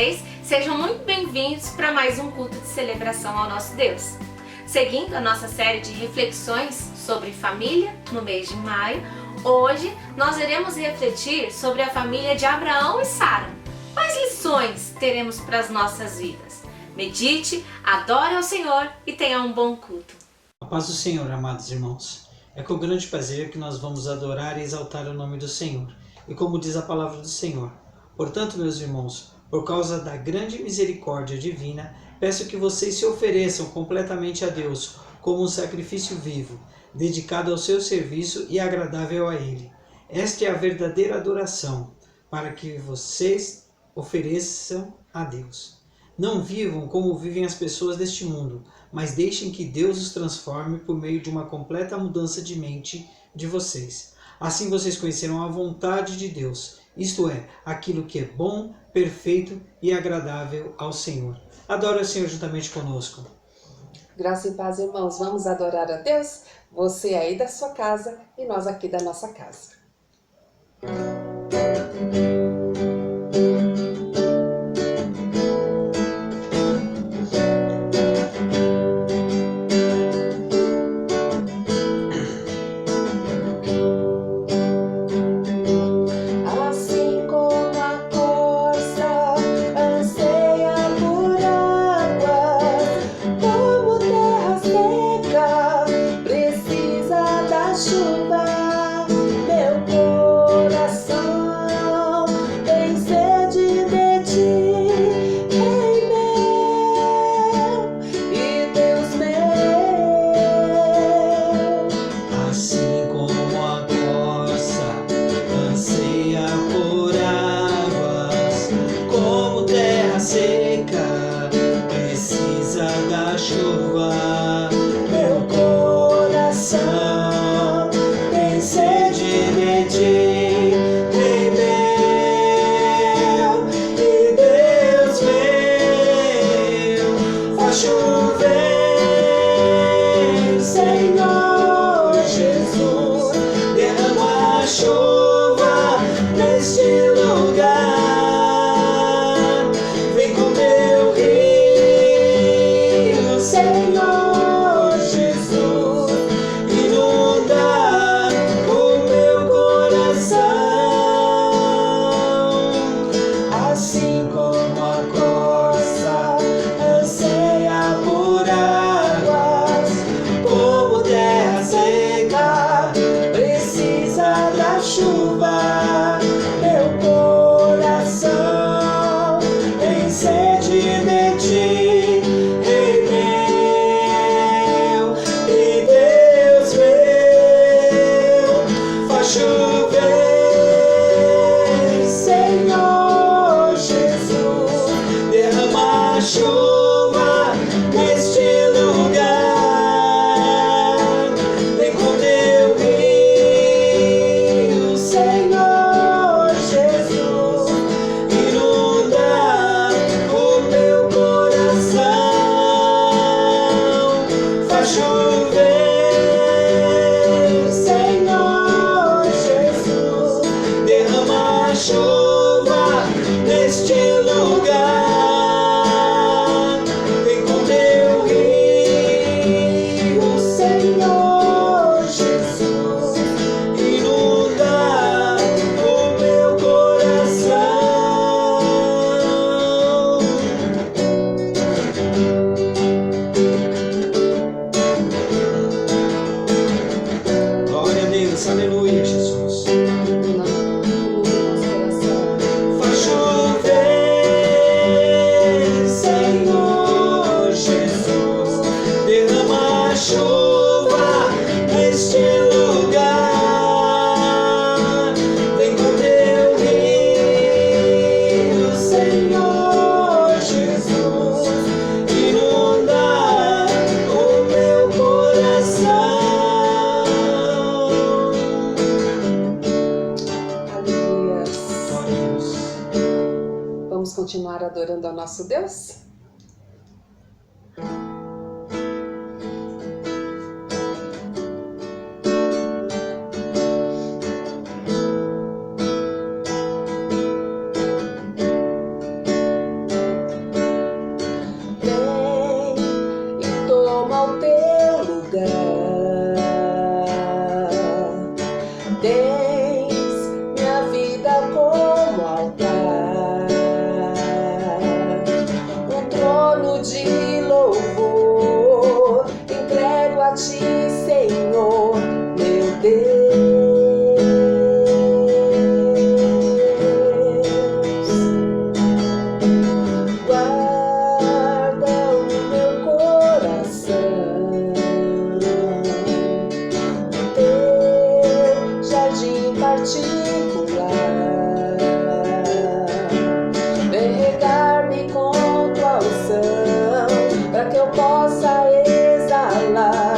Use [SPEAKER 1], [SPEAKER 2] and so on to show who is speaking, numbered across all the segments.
[SPEAKER 1] vocês. Sejam muito bem-vindos para mais um culto de celebração ao nosso Deus. Seguindo a nossa série de reflexões sobre família no mês de maio, hoje nós iremos refletir sobre a família de Abraão e Sara. Quais lições teremos para as nossas vidas? Medite, adore ao Senhor e tenha um bom culto.
[SPEAKER 2] A paz do Senhor, amados irmãos. É com grande prazer que nós vamos adorar e exaltar o nome do Senhor. E como diz a palavra do Senhor: portanto, meus irmãos, por causa da grande misericórdia divina, peço que vocês se ofereçam completamente a Deus como um sacrifício vivo, dedicado ao seu serviço e agradável a Ele. Esta é a verdadeira adoração, para que vocês ofereçam a Deus. Não vivam como vivem as pessoas deste mundo, mas deixem que Deus os transforme por meio de uma completa mudança de mente de vocês. Assim vocês conhecerão a vontade de Deus, isto é, aquilo que é bom, perfeito e agradável ao Senhor. Adore o Senhor juntamente conosco.
[SPEAKER 3] Graça e paz, irmãos. Vamos adorar a Deus? Você aí da sua casa e nós aqui da nossa casa. Continuar adorando ao nosso Deus? de louvor, entrego a ti, Senhor, meu Deus. Guarda o meu coração, teu jardim particular. Vem regar-me com tua unção, para que eu possa exalar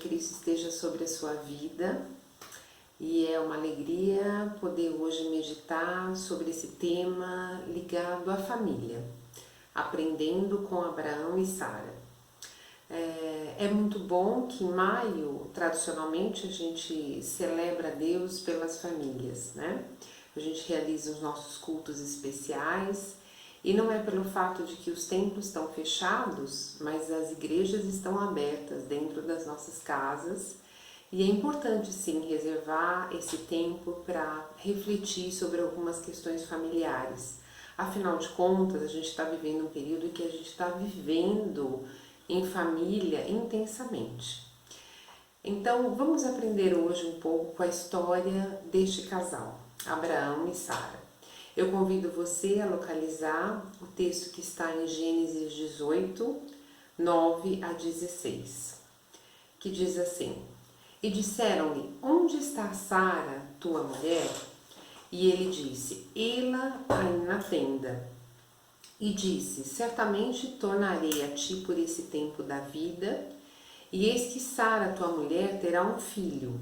[SPEAKER 3] Cristo esteja sobre a sua vida e é uma alegria poder hoje meditar sobre esse tema ligado à família, aprendendo com Abraão e Sara. É muito bom que em maio, tradicionalmente, a gente celebra a Deus pelas famílias, né? A gente realiza os nossos cultos especiais e não é pelo fato de que os templos estão fechados, mas as igrejas estão abertas dentro das nossas casas e é importante sim reservar esse tempo para refletir sobre algumas questões familiares. Afinal de contas, a gente está vivendo um período em que a gente está vivendo em família intensamente. Então, vamos aprender hoje um pouco com a história deste casal, Abraão e Sara. Eu convido você a localizar o texto que está em Gênesis 18, 9 a 16, que diz assim: E disseram-lhe, onde está Sara, tua mulher? E ele disse, ela aí na tenda. E disse, certamente tornarei a ti por esse tempo da vida, e eis que Sara, tua mulher, terá um filho.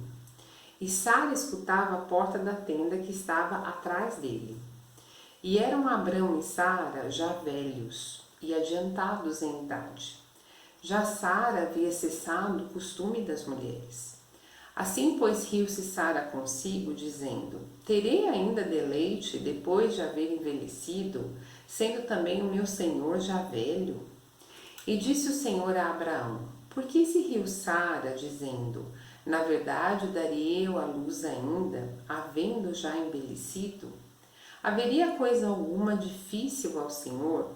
[SPEAKER 3] E Sara escutava a porta da tenda que estava atrás dele. E eram Abrão e Sara já velhos e adiantados em idade. Já Sara havia cessado o costume das mulheres. Assim, pois, riu-se Sara consigo, dizendo, terei ainda deleite depois de haver envelhecido, sendo também o meu senhor já velho? E disse o Senhor a Abraão, por que se riu Sara, dizendo, na verdade darei eu à luz ainda, havendo já envelhecido? Haveria coisa alguma difícil ao Senhor?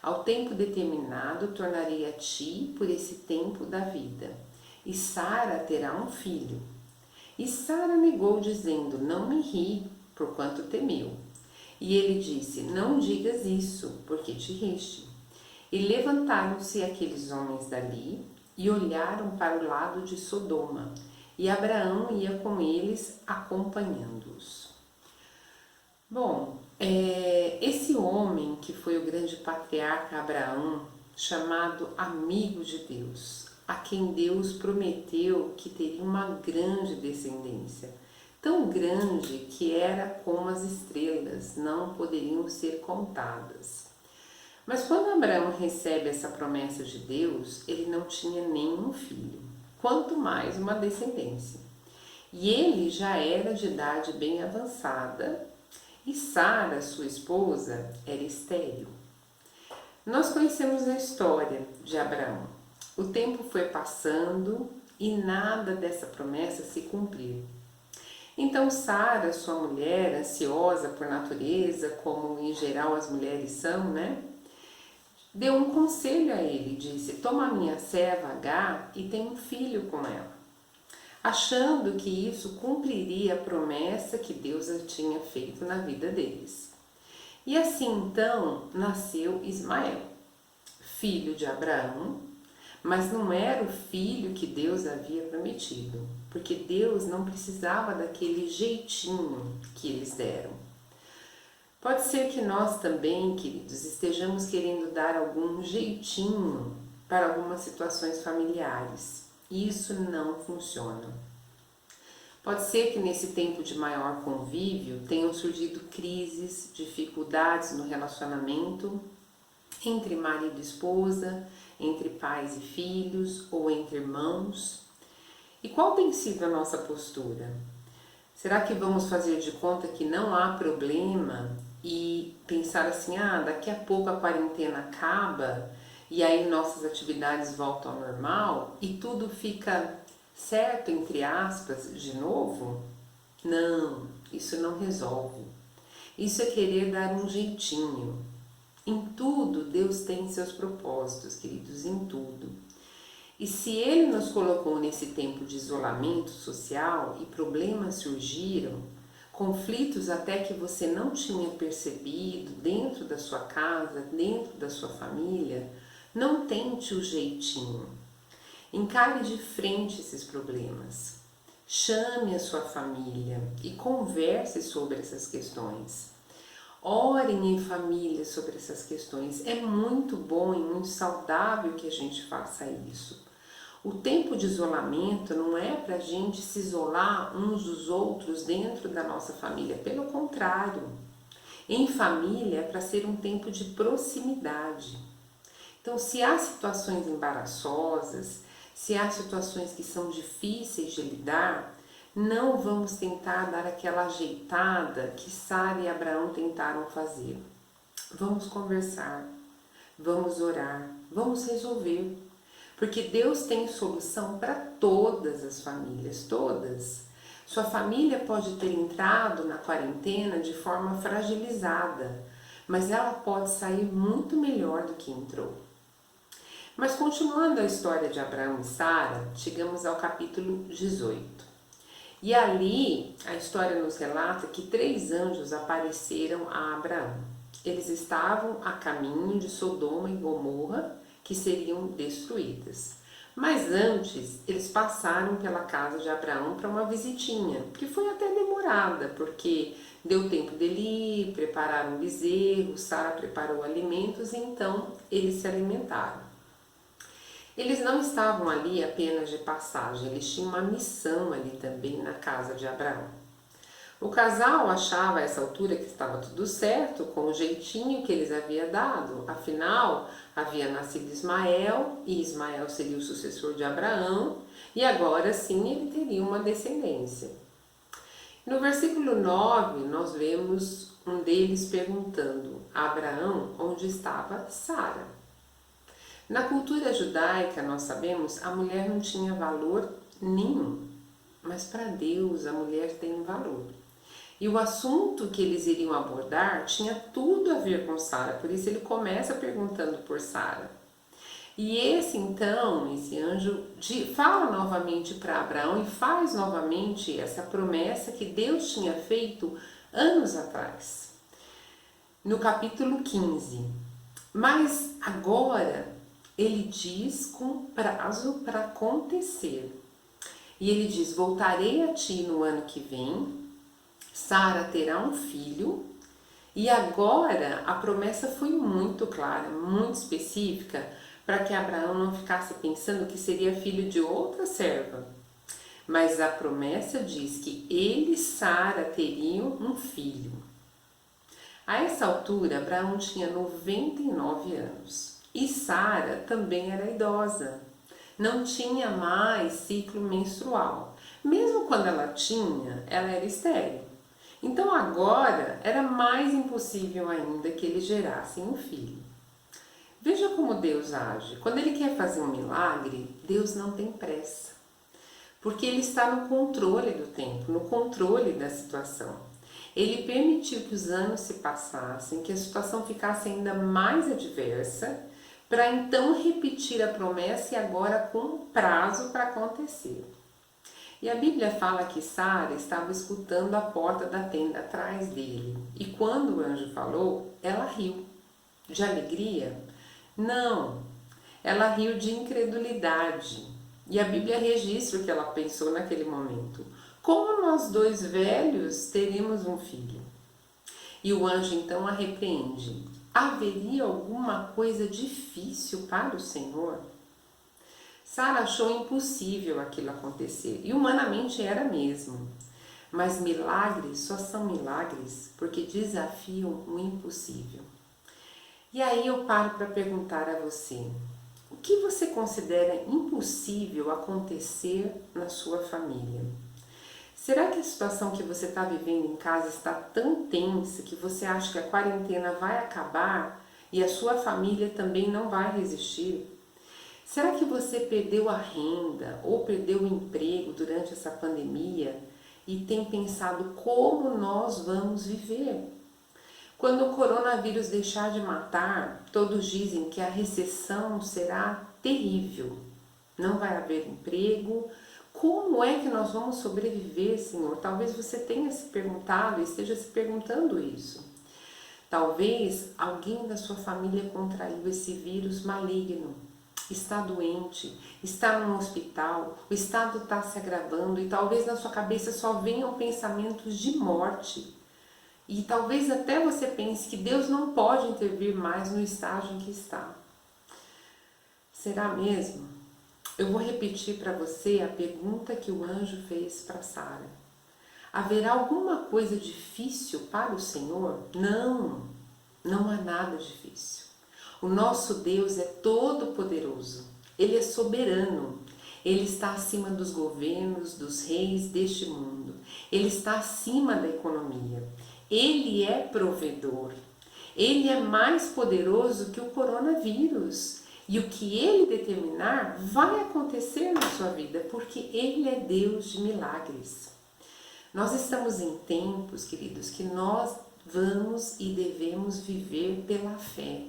[SPEAKER 3] Ao tempo determinado tornarei a ti por esse tempo da vida, e Sara terá um filho. E Sara negou, dizendo, não me ri, porquanto temeu. E ele disse, não digas isso, porque te riste. E levantaram-se aqueles homens dali, e olharam para o lado de Sodoma, e Abraão ia com eles, acompanhando-os. Bom, esse homem que foi o grande patriarca Abraão, chamado amigo de Deus, a quem Deus prometeu que teria uma grande descendência, tão grande que era como as estrelas, não poderiam ser contadas. Mas quando Abraão recebe essa promessa de Deus, ele não tinha nenhum filho, quanto mais uma descendência. E ele já era de idade bem avançada, e Sara, sua esposa, era estéril. Nós conhecemos a história de Abraão. O tempo foi passando e nada dessa promessa se cumpriu. Então Sara, sua mulher, ansiosa por natureza, como em geral as mulheres são, né? Deu um conselho a ele, disse, toma a minha serva Agar e tem um filho com ela, achando que isso cumpriria a promessa que Deus tinha feito na vida deles. E assim então nasceu Ismael, filho de Abraão, mas não era o filho que Deus havia prometido, porque Deus não precisava daquele jeitinho que eles deram. Pode ser que nós também, queridos, estejamos querendo dar algum jeitinho para algumas situações familiares. Isso não funciona. Pode ser que nesse tempo de maior convívio tenham surgido crises, dificuldades no relacionamento entre marido e esposa, entre pais e filhos ou entre irmãos. E qual tem sido a nossa postura? Será que vamos fazer de conta que não há problema e pensar assim, daqui a pouco a quarentena acaba e aí nossas atividades voltam ao normal e tudo fica certo, entre aspas, de novo? Não, isso não resolve. Isso é querer dar um jeitinho. Em tudo, Deus tem seus propósitos, queridos, em tudo. E se Ele nos colocou nesse tempo de isolamento social e problemas surgiram, conflitos até que você não tinha percebido dentro da sua casa, dentro da sua família, não tente o jeitinho. Encare de frente esses problemas. Chame a sua família e converse sobre essas questões. Orem em família sobre essas questões. É muito bom e muito saudável que a gente faça isso. O tempo de isolamento não é para a gente se isolar uns dos outros dentro da nossa família, pelo contrário. Em família é para ser um tempo de proximidade. Então, se há situações embaraçosas, se há situações que são difíceis de lidar, não vamos tentar dar aquela ajeitada que Sara e Abraão tentaram fazer. Vamos conversar, vamos orar, vamos resolver. Porque Deus tem solução para todas as famílias, todas. Sua família pode ter entrado na quarentena de forma fragilizada, mas ela pode sair muito melhor do que entrou. Mas continuando a história de Abraão e Sara, chegamos ao capítulo 18. E ali a história nos relata que 3 anjos apareceram a Abraão. Eles estavam a caminho de Sodoma e Gomorra, que seriam destruídas. Mas antes, eles passaram pela casa de Abraão para uma visitinha, que foi até demorada, porque deu tempo dele ir, prepararam um bezerro, Sara preparou alimentos e então eles se alimentaram. Eles não estavam ali apenas de passagem, eles tinham uma missão ali também na casa de Abraão. O casal achava a essa altura que estava tudo certo, com o jeitinho que eles haviam dado. Afinal, havia nascido Ismael, e Ismael seria o sucessor de Abraão, e agora sim ele teria uma descendência. No versículo 9, nós vemos um deles perguntando a Abraão onde estava Sara. Na cultura judaica, nós sabemos, a mulher não tinha valor nenhum, mas para Deus a mulher tem um valor. E o assunto que eles iriam abordar tinha tudo a ver com Sara, por isso ele começa perguntando por Sara. E esse anjo fala novamente para Abraão e faz novamente essa promessa que Deus tinha feito anos atrás. No capítulo 15. Mas agora ele diz com prazo para acontecer. E ele diz: voltarei a ti no ano que vem, Sara terá um filho. E agora a promessa foi muito clara, muito específica, para que Abraão não ficasse pensando que seria filho de outra serva. Mas a promessa diz que ele e Sara teriam um filho. A essa altura, Abraão tinha 99 anos e Sara também era idosa. Não tinha mais ciclo menstrual. Mesmo quando ela tinha, ela era estéril. Então agora era mais impossível ainda que eles gerassem um filho. Veja como Deus age. Quando Ele quer fazer um milagre, Deus não tem pressa. Porque Ele está no controle do tempo, no controle da situação. Ele permitiu que os anos se passassem, que a situação ficasse ainda mais adversa, para então repetir a promessa e agora com prazo para acontecer. E a Bíblia fala que Sara estava escutando a porta da tenda atrás dele. E quando o anjo falou, ela riu. De alegria? Não, ela riu de incredulidade. E a Bíblia registra o que ela pensou naquele momento. Como nós dois velhos teremos um filho? E o anjo então a repreende. Haveria alguma coisa difícil para o Senhor? Sara achou impossível aquilo acontecer, e humanamente era mesmo. Mas milagres só são milagres porque desafiam o impossível. E aí eu paro para perguntar a você, o que você considera impossível acontecer na sua família? Será que a situação que você está vivendo em casa está tão tensa que você acha que a quarentena vai acabar e a sua família também não vai resistir? Será que você perdeu a renda ou perdeu o emprego durante essa pandemia e tem pensado como nós vamos viver? Quando o coronavírus deixar de matar, todos dizem que a recessão será terrível. Não vai haver emprego. Como é que nós vamos sobreviver, Senhor? Talvez você tenha se perguntado e esteja se perguntando isso. Talvez alguém da sua família contraiu esse vírus maligno. Está doente, está no hospital, o estado está se agravando e talvez na sua cabeça só venham pensamentos de morte. E talvez até você pense que Deus não pode intervir mais no estágio em que está. Será mesmo? Eu vou repetir para você a pergunta que o anjo fez para Sara. Haverá alguma coisa difícil para o Senhor? Não, não há nada difícil. O nosso Deus é todo poderoso, Ele é soberano, Ele está acima dos governos, dos reis deste mundo, Ele está acima da economia, Ele é provedor, Ele é mais poderoso que o coronavírus. E o que Ele determinar vai acontecer na sua vida, porque Ele é Deus de milagres. Nós estamos em tempos, queridos, que nós vamos e devemos viver pela fé.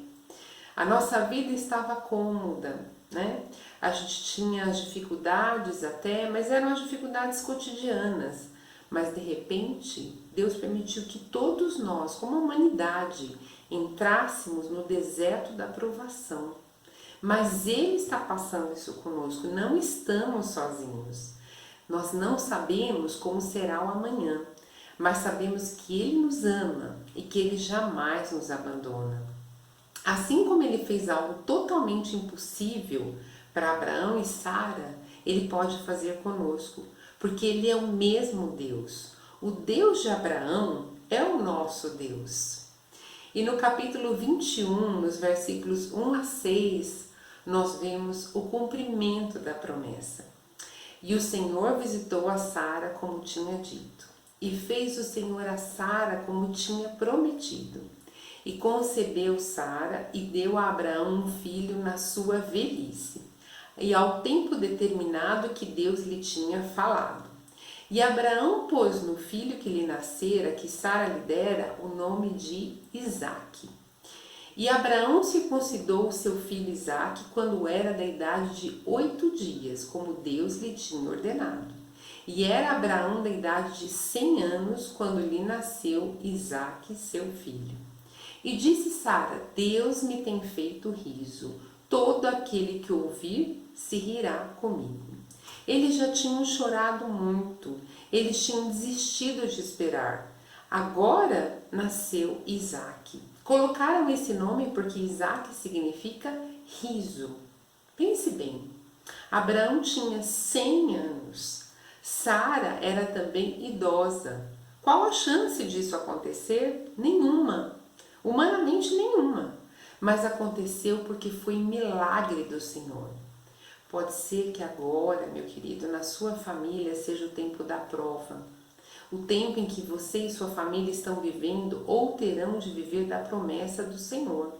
[SPEAKER 3] A nossa vida estava cômoda, né? A gente tinha as dificuldades até, mas eram as dificuldades cotidianas. Mas de repente, Deus permitiu que todos nós, como humanidade, entrássemos no deserto da provação. Mas Ele está passando isso conosco, não estamos sozinhos. Nós não sabemos como será o amanhã, mas sabemos que Ele nos ama e que Ele jamais nos abandona. Assim como Ele fez algo totalmente impossível para Abraão e Sara, Ele pode fazer conosco, porque Ele é o mesmo Deus. O Deus de Abraão é o nosso Deus. E no capítulo 21, nos versículos 1 a 6, nós vemos o cumprimento da promessa. E o Senhor visitou a Sara como tinha dito, e fez o Senhor a Sara como tinha prometido. E concebeu Sara e deu a Abraão um filho na sua velhice, e ao tempo determinado que Deus lhe tinha falado. E Abraão pôs no filho que lhe nascera, que Sara lhe dera, o nome de Isaque. E Abraão circuncidou o seu filho Isaque quando era da idade de 8 dias, como Deus lhe tinha ordenado. E era Abraão da idade de 100 anos quando lhe nasceu Isaque, seu filho. E disse Sara: Deus me tem feito riso, todo aquele que ouvir se rirá comigo. Eles já tinham chorado muito, eles tinham desistido de esperar. Agora nasceu Isaque. Colocaram esse nome porque Isaque significa riso. Pense bem, Abraão tinha 100 anos, Sara era também idosa. Qual a chance disso acontecer? Nenhuma, humanamente nenhuma. Mas aconteceu porque foi milagre do Senhor. Pode ser que agora, meu querido, na sua família seja o tempo da prova. O tempo em que você e sua família estão vivendo ou terão de viver da promessa do Senhor.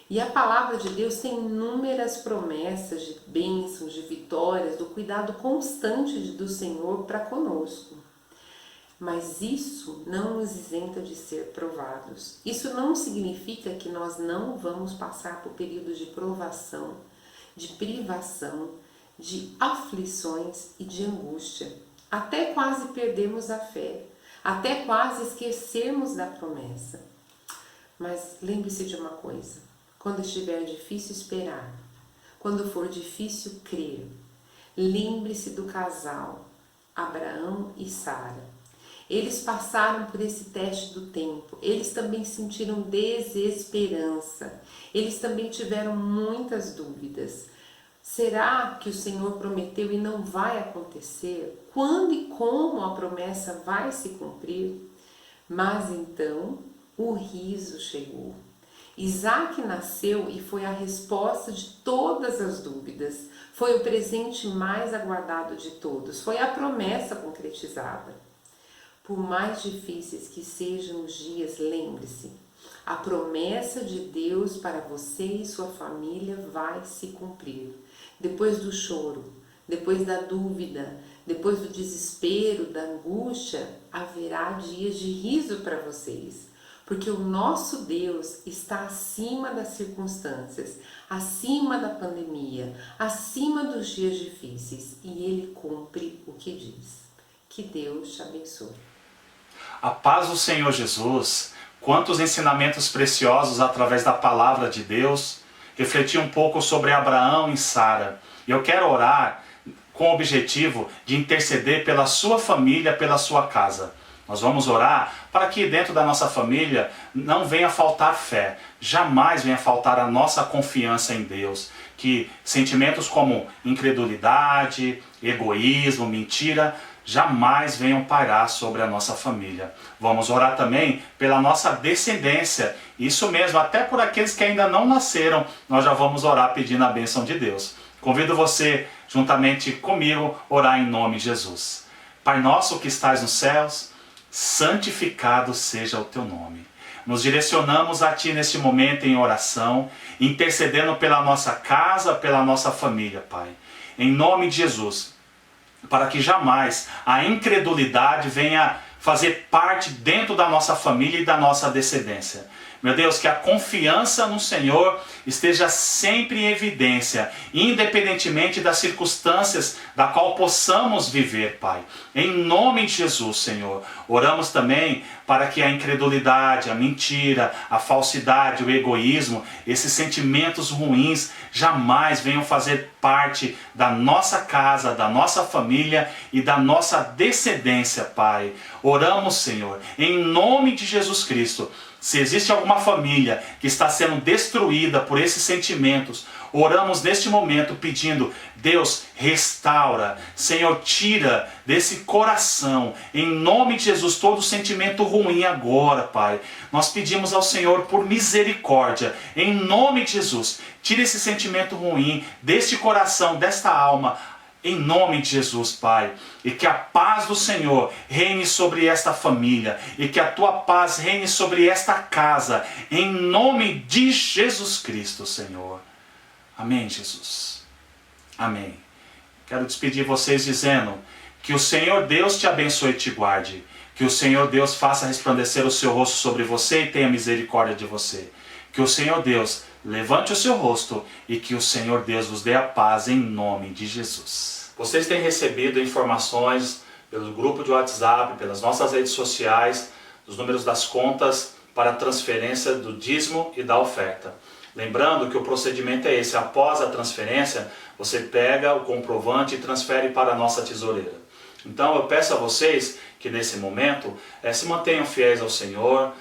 [SPEAKER 3] E a palavra de Deus tem inúmeras promessas de bênçãos, de vitórias, do cuidado constante do Senhor para conosco. Mas isso não nos isenta de ser provados. Isso não significa que nós não vamos passar por períodos de provação, de privação, de aflições e de angústia. Até quase perdermos a fé, até quase esquecermos da promessa. Mas lembre-se de uma coisa, quando estiver difícil esperar, quando for difícil crer, lembre-se do casal, Abraão e Sara. Eles passaram por esse teste do tempo, eles também sentiram desesperança, eles também tiveram muitas dúvidas. Será que o Senhor prometeu e não vai acontecer? Quando e como a promessa vai se cumprir? Mas então o riso chegou. Isaque nasceu e foi a resposta de todas as dúvidas. Foi o presente mais aguardado de todos. Foi a promessa concretizada. Por mais difíceis que sejam os dias, lembre-se, a promessa de Deus para você e sua família vai se cumprir. Depois do choro, depois da dúvida, depois do desespero, da angústia, haverá dias de riso para vocês. Porque o nosso Deus está acima das circunstâncias, acima da pandemia, acima dos dias difíceis. E Ele cumpre o que diz. Que Deus te abençoe.
[SPEAKER 4] A paz do Senhor Jesus, quantos ensinamentos preciosos através da palavra de Deus. Refletir um pouco sobre Abraão e Sara. E eu quero orar com o objetivo de interceder pela sua família, pela sua casa. Nós vamos orar para que dentro da nossa família não venha faltar fé, jamais venha faltar a nossa confiança em Deus. que sentimentos como incredulidade, egoísmo, mentira, jamais venham pairar sobre a nossa família. Vamos orar também pela nossa descendência. Isso mesmo, até por aqueles que ainda não nasceram, nós já vamos orar pedindo a bênção de Deus. Convido você, juntamente comigo, orar em nome de Jesus. Pai nosso que estás nos céus, santificado seja o teu nome. Nos direcionamos a Ti neste momento em oração, intercedendo pela nossa casa, pela nossa família, Pai. Em nome de Jesus, para que jamais a incredulidade venha fazer parte dentro da nossa família e da nossa descendência. Meu Deus, que a confiança no Senhor esteja sempre em evidência, independentemente das circunstâncias da qual possamos viver, Pai. Em nome de Jesus, Senhor. Oramos também para que a incredulidade, a mentira, a falsidade, o egoísmo, esses sentimentos ruins jamais venham fazer parte da nossa casa, da nossa família e da nossa descendência, Pai. Oramos, Senhor, em nome de Jesus Cristo. Se existe alguma família que está sendo destruída por esses sentimentos, oramos neste momento pedindo, Deus, restaura, Senhor, tira desse coração, em nome de Jesus, todo sentimento ruim agora, Pai. Nós pedimos ao Senhor por misericórdia, em nome de Jesus, tira esse sentimento ruim deste coração, desta alma, em nome de Jesus, Pai, e que a paz do Senhor reine sobre esta família, e que a Tua paz reine sobre esta casa, em nome de Jesus Cristo, Senhor. Amém, Jesus. Amém. Quero despedir vocês dizendo que o Senhor Deus te abençoe e te guarde, que o Senhor Deus faça resplandecer o seu rosto sobre você e tenha misericórdia de você, que o Senhor Deus levante o seu rosto e que o Senhor Deus vos dê a paz em nome de Jesus. Vocês têm recebido informações pelo grupo de WhatsApp, pelas nossas redes sociais, dos números das contas para a transferência do dízimo e da oferta. Lembrando que o procedimento é esse: após a transferência, você pega o comprovante e transfere para a nossa tesoureira. Então eu peço a vocês que nesse momento se mantenham fiéis ao Senhor,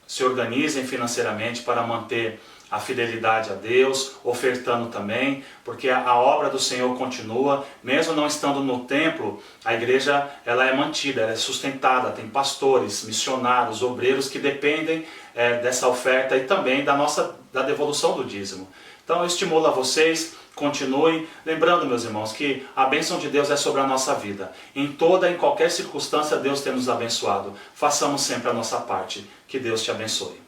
[SPEAKER 4] se organizem financeiramente para manter a fidelidade a Deus, ofertando também, porque a obra do Senhor continua, mesmo não estando no templo, a igreja ela é mantida, ela é sustentada, tem pastores, missionários, obreiros que dependem dessa oferta e também da devolução do dízimo. Então eu estimulo a vocês, continuem, lembrando, meus irmãos, que a bênção de Deus é sobre a nossa vida. Em toda e em qualquer circunstância Deus tem nos abençoado. Façamos sempre a nossa parte. Que Deus te abençoe.